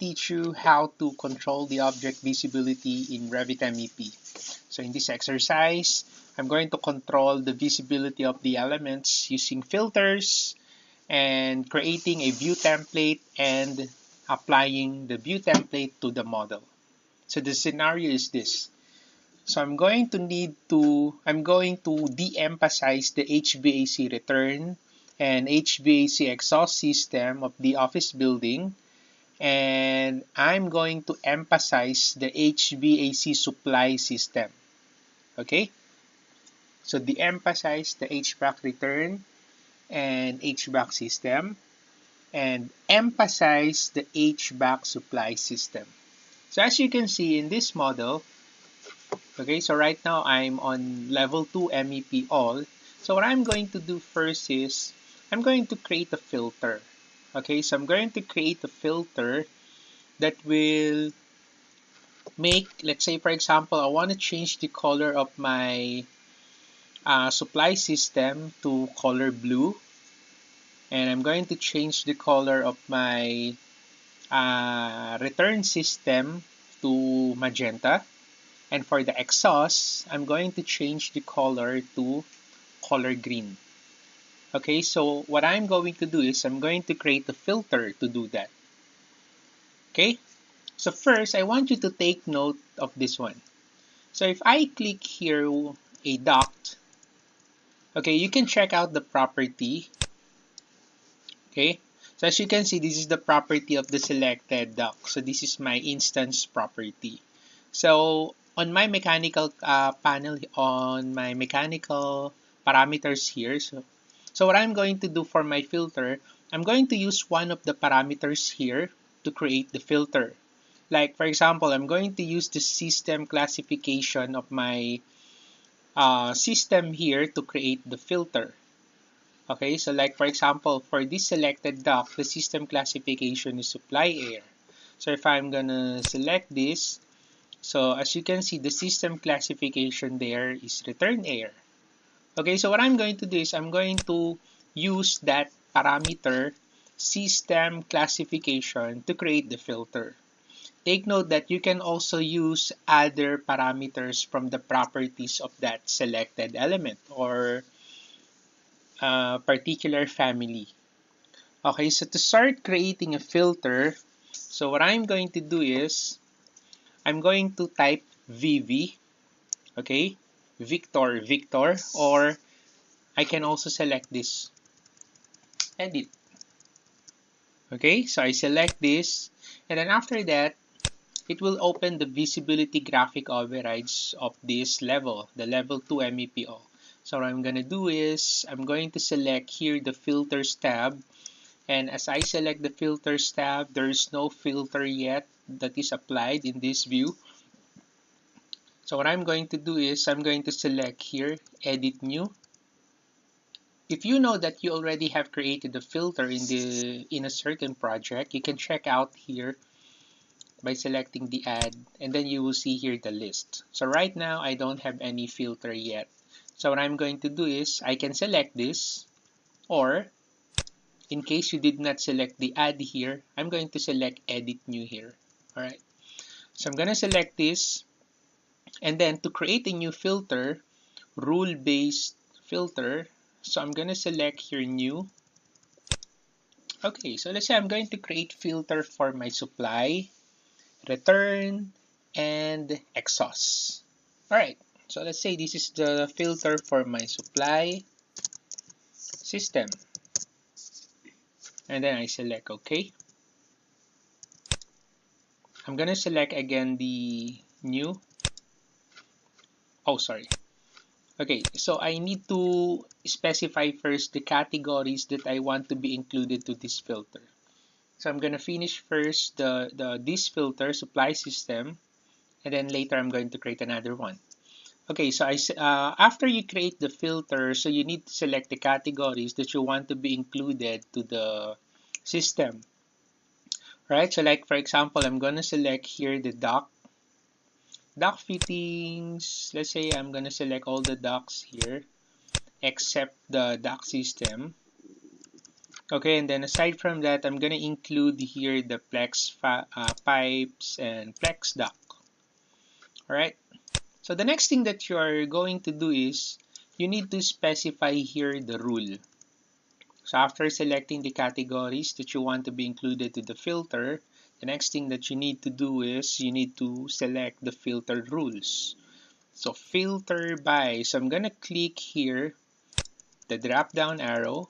teach you how to control the object visibility in Revit Mep. So in this exercise, I'm going to control the visibility of the elements using filters and creating a view template and applying the view template to the model. So the scenario is this. So I'm going to de-emphasize the HVAC return and HVAC exhaust system of the office building, and I'm going to emphasize the HVAC supply system. Okay? So de-emphasize the HVAC return and HVAC system, and emphasize the HVAC supply system. So as you can see in this model, okay, so right now I'm on level 2 MEP all. So what I'm going to do first is I'm going to create a filter. Okay, so I'm going to create a filter that will make, let's say for example, I want to change the color of my supply system to color blue. And I'm going to change the color of my return system to magenta. And for the exhaust, I'm going to change the color to color green. Okay, so what I'm going to do is I'm going to create a filter to do that. Okay, so first I want you to take note of this one. So if I click here a duct, okay, you can check out the property. Okay, so as you can see, this is the property of the selected duct. So this is my instance property. So on my mechanical panel, on my mechanical parameters here, so what I'm going to do for my filter, I'm going to use one of the parameters here to create the filter. Like for example, I'm going to use the system classification of my system here to create the filter. Okay, so like for example, for this selected duct, the system classification is supply air. So if I'm gonna select this, so as you can see, the system classification there is return air. Okay, so what I'm going to do is I'm going to use that parameter system classification to create the filter. Take note that you can also use other parameters from the properties of that selected element or particular family. Okay, so to start creating a filter, so what I'm going to do is I'm going to type VV, okay, Victor, or I can also select this, edit. Okay, so I select this, and then after that, it will open the visibility graphic overrides of this level, the level 2 MEPO. So what I'm going to do is I'm going to select here the filters tab, and as I select the filters tab, there is no filter yet that is applied in this view. So what I'm going to do is I'm going to select here edit new. If you know that you already have created a filter in a certain project, you can check out here by selecting the add, and then you will see here the list. So right now I don't have any filter yet. So what I'm going to do is I can select this, or in case you did not select the add here, I'm going to select edit new here. Alright, so I'm going to select this, and then to create a new filter, rule-based filter, so I'm going to select here new. Okay, so let's say I'm going to create filter for my supply, return, and exhaust. Alright, so let's say this is the filter for my supply system. And then I select OK. I'm going to select again the new. Oh, sorry. Okay, so I need to specify first the categories that I want to be included to this filter. So I'm going to finish first this filter, supply system, and then later I'm going to create another one. Okay, so after you create the filter, so you need to select the categories that you want to be included to the system. Right, so like for example, I'm going to select here the duct fittings. Let's say I'm going to select all the ducts here except the duct system. Okay, and then aside from that, I'm gonna include here the pipes and flex duct. All right. So the next thing that you are going to do is you need to specify here the rule. So after selecting the categories that you want to be included to the filter, the next thing that you need to do is you need to select the filter rules. So filter by, so I'm gonna click here the drop down arrow,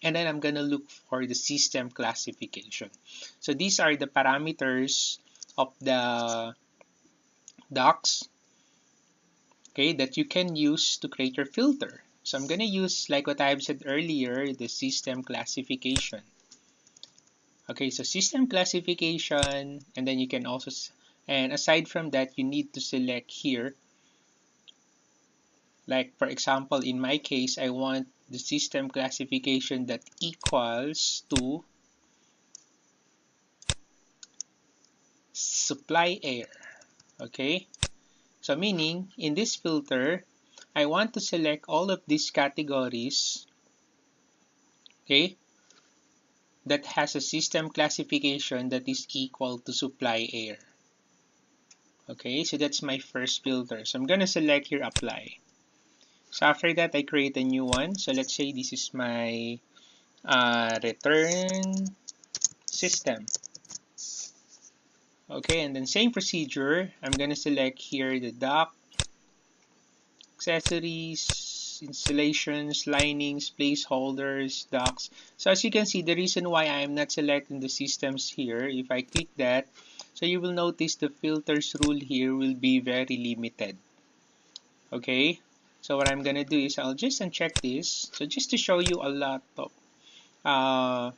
and then I'm gonna look for the system classification. So these are the parameters of the docs, okay, that you can use to create your filter. So I'm gonna use, like what I've said earlier, the system classification. Okay, so system classification, and then you can also, and aside from that, you need to select here, like for example, in my case, I want the system classification that equals to supply air. Okay, so meaning in this filter, I want to select all of these categories, okay, that has a system classification that is equal to supply air. Okay, so that's my first filter. So I'm gonna select here apply. So after that, I create a new one. So let's say this is my return system. Okay, and then same procedure. I'm gonna select here the dock, accessories, installations, linings, placeholders, docks. So as you can see, the reason why I am not selecting the systems here, if I click that, so you will notice the filters rule here will be very limited. Okay, so what I'm gonna do is I'll just uncheck this. So just to show you a lot of uh,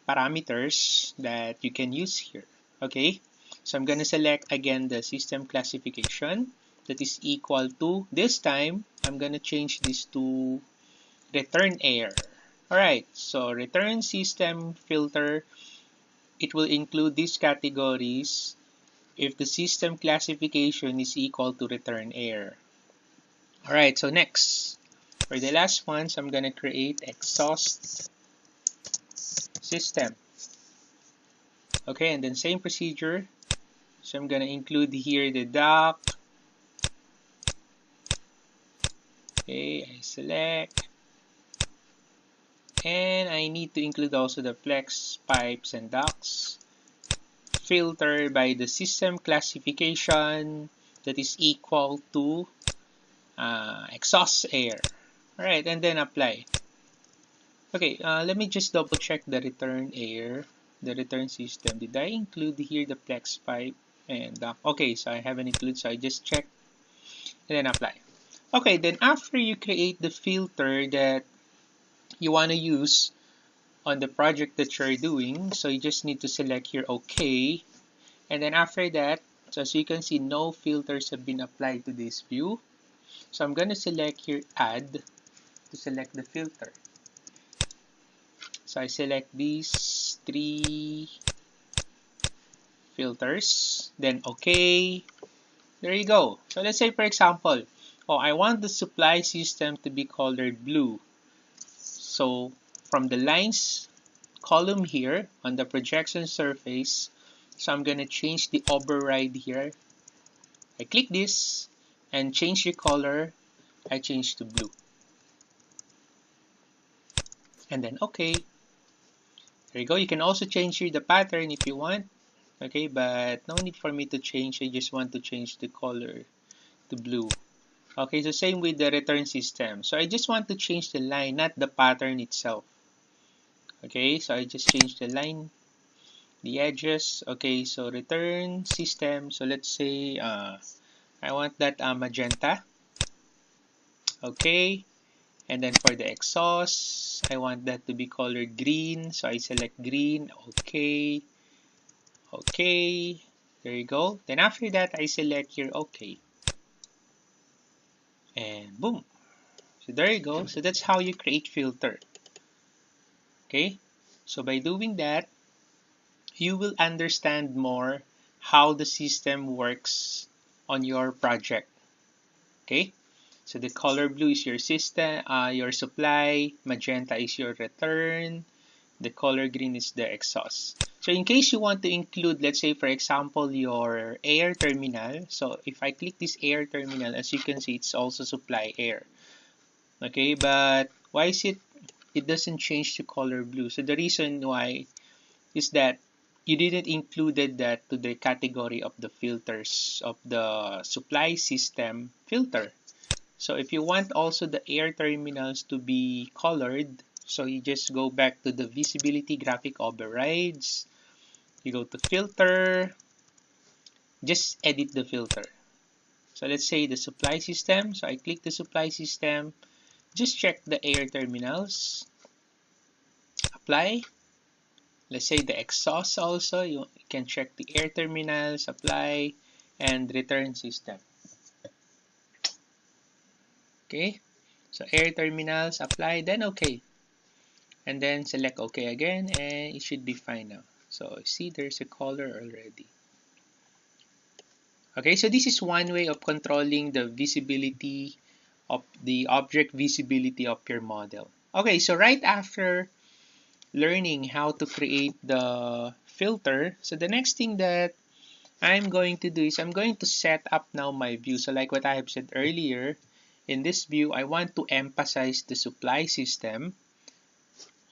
parameters that you can use here. Okay, so I'm gonna select again the system classification that is equal to, this time I'm gonna change this to return air. Alright, so return system filter, it will include these categories if the system classification is equal to return air. Alright, so next, for the last ones, I'm gonna create exhaust system. Okay, and then same procedure. So I'm gonna include here the dock. Okay, I select. And I need to include also the flex pipes and ducts. Filter by the system classification that is equal to exhaust air. Alright, and then apply. Okay, let me just double check the return air, the return system. Did I include here the flex pipe and duct? Okay, so I haven't included, so I just check and then apply. Okay, then after you create the filter that you want to use on the project that you're doing, so you just need to select here OK, and then after that, so as you can see, no filters have been applied to this view. So I'm going to select here add to select the filter. So I select these three filters, then OK. There you go. So let's say for example, oh, I want the supply system to be colored blue. So from the lines column here on the projection surface, so I'm going to change the override here. I click this and change the color. I change to blue. And then OK. There you go. You can also change here the pattern if you want. Okay, but no need for me to change. I just want to change the color to blue. Okay, so same with the return system. So I just want to change the line, not the pattern itself. Okay, so I just change the line, the edges. Okay, so return system. So let's say I want that magenta. Okay, and then for the exhaust, I want that to be colored green. So I select green. Okay, okay. There you go. Then after that, I select here OK. And boom. So there you go. So that's how you create filter. Okay. So by doing that, you will understand more how the system works on your project. Okay. So the color blue is your system, your supply, magenta is your return, The color green is the exhaust. So in case you want to include, let's say for example, your air terminal. So if I click this air terminal, as you can see, it's also supply air. Okay, but why is it doesn't change to color blue? So the reason why is that you didn't included that to the category of the filters of the supply system filter. So if you want also the air terminals to be colored, so you just go back to the visibility graphic overrides, you go to filter, just edit the filter. So let's say the supply system, so I click the supply system, just check the air terminals, apply. Let's say the exhaust also, you can check the air terminals, apply, and return system. Okay, so air terminals, apply, then okay. And then select OK again, and it should be fine now. So see, there's a color already. Okay, so this is one way of controlling the visibility of the object visibility of your model. Okay, so right after learning how to create the filter, so the next thing that I'm going to do is I'm going to set up now my view. So like what I have said earlier, in this view, I want to emphasize the supply system.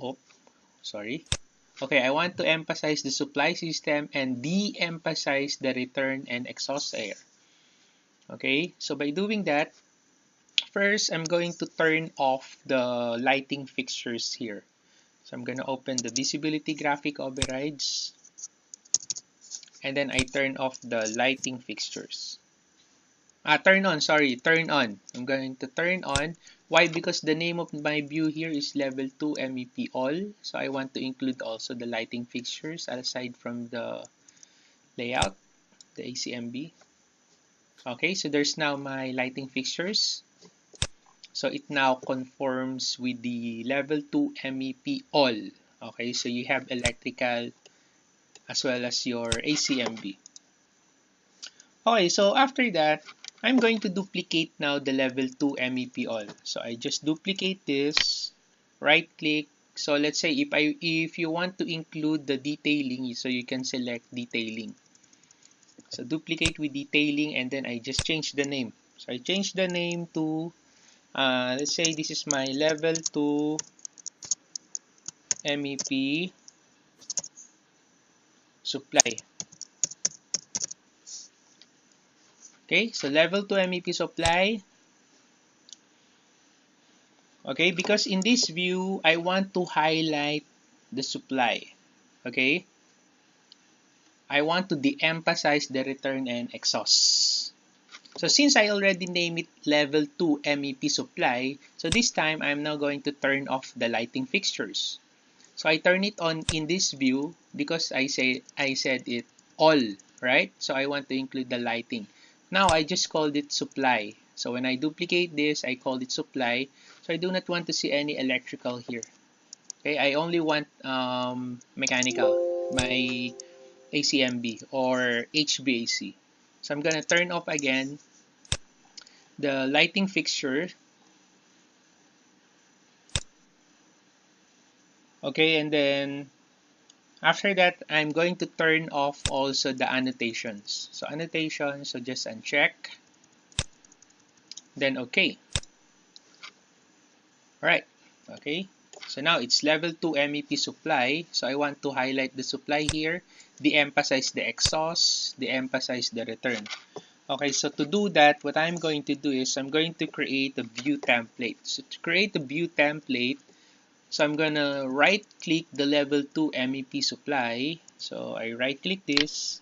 Oh, sorry. Okay, I want to emphasize the supply system and de-emphasize the return and exhaust air. Okay, so by doing that, first I'm going to turn off the lighting fixtures here. So I'm going to open the visibility graphic overrides, and then I turn off the lighting fixtures. Turn on, sorry, turn on. I'm going to turn on. Why? Because the name of my view here is level 2 MEP all. So I want to include also the lighting fixtures aside from the layout, the ACMB. Okay, so there's now my lighting fixtures. So it now conforms with the level 2 MEP all. Okay, so you have electrical as well as your ACMB. Okay, so after that, I'm going to duplicate now the level 2 MEP all. So I just duplicate this, right click. So let's say if you want to include the detailing, so you can select detailing. So duplicate with detailing, and then I just change the name. So I change the name to, let's say this is my level 2 MEP supply. Okay, so level 2 MEP supply. Okay, because in this view, I want to highlight the supply. Okay, I want to de-emphasize the return and exhaust. So since I already named it level 2 MEP supply, so this time I'm now going to turn off the lighting fixtures. So I turn it on in this view because I said it all, right? So I want to include the lighting. Now I just called it supply. So when I duplicate this, I called it supply. So I do not want to see any electrical here. Okay, I only want mechanical, my ACMB or HVAC. So I'm gonna turn off again the lighting fixture. Okay, and then after that, I'm going to turn off also the annotations. So annotations, so just uncheck, then okay. Alright, okay. So now it's level 2 MEP supply. So I want to highlight the supply here, de-emphasize the exhaust, de-emphasize the return. Okay, so to do that, what I'm going to do is I'm going to create a view template. So to create a view template, so I'm gonna right click the level 2 MEP supply. So I right click this,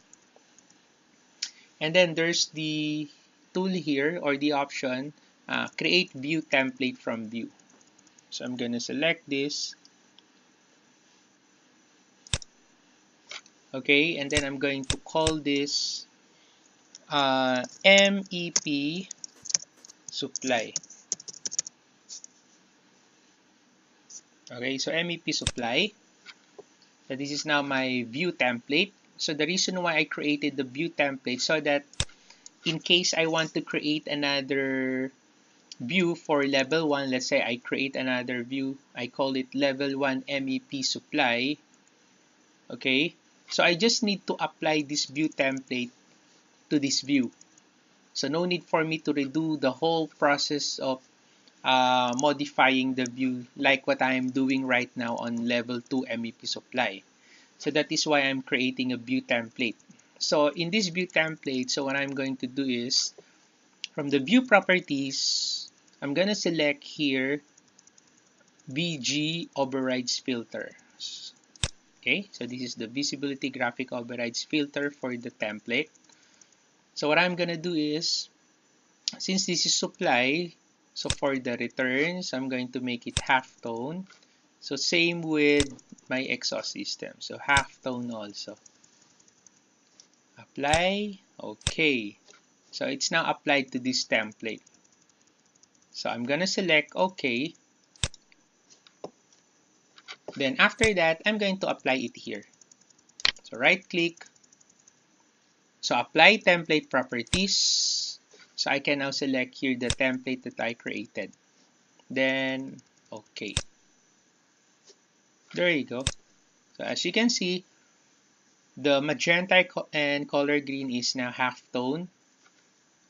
and then there's the tool here or the option, create view template from view. So I'm gonna select this. Okay, and then I'm going to call this MEP supply. Okay, so MEP supply. So this is now my view template. So the reason why I created the view template, so that in case I want to create another view for level 1, let's say I create another view, I call it level 1 MEP supply. Okay, so I just need to apply this view template to this view. So no need for me to redo the whole process of modifying the view like what I am doing right now on level 2 MEP supply. So that is why I'm creating a view template. So in this view template, so what I'm going to do is, from the view properties, I'm going to select here VG overrides filter. Okay, so this is the visibility graphic overrides filter for the template. So what I'm going to do is, since this is supply, so for the returns, I'm going to make it halftone. So same with my exhaust system. So halftone also. Apply. Okay. So it's now applied to this template. So I'm going to select OK. Then after that, I'm going to apply it here. So right click. So apply template properties. So I can now select here the template that I created. Then OK. There you go. So as you can see, the magenta and color green is now halftone.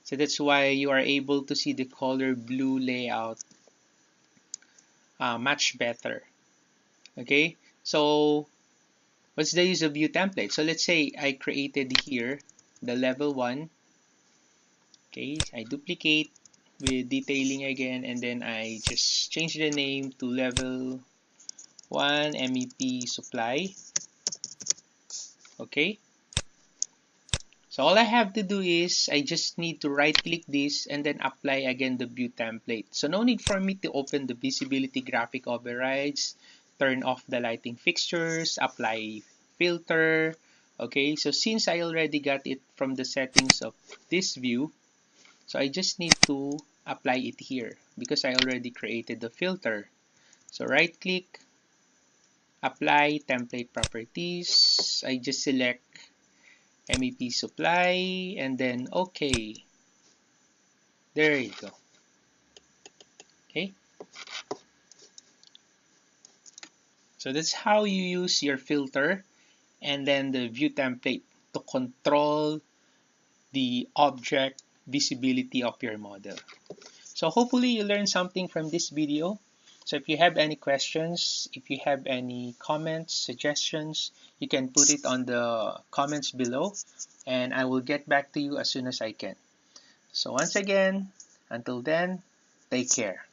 So that's why you are able to see the color blue layout much better. Okay, so what's the use of view template? So let's say I created here the level 1. Okay, I duplicate with detailing again, and then I just change the name to level 1 MEP supply. Okay, so all I have to do is I just need to right click this and then apply again the view template. So no need for me to open the visibility graphic overrides, turn off the lighting fixtures, apply filter. Okay, so since I already got it from the settings of this view, so I just need to apply it here because I already created the filter. So right click, apply template properties. I just select MEP supply and then OK. There you go. Okay. So that's how you use your filter and then the view template to control the object visibility of your model. So hopefully you learned something from this video. So if you have any questions, if you have any comments, suggestions, you can put it on the comments below and I will get back to you as soon as I can. So once again, until then, take care.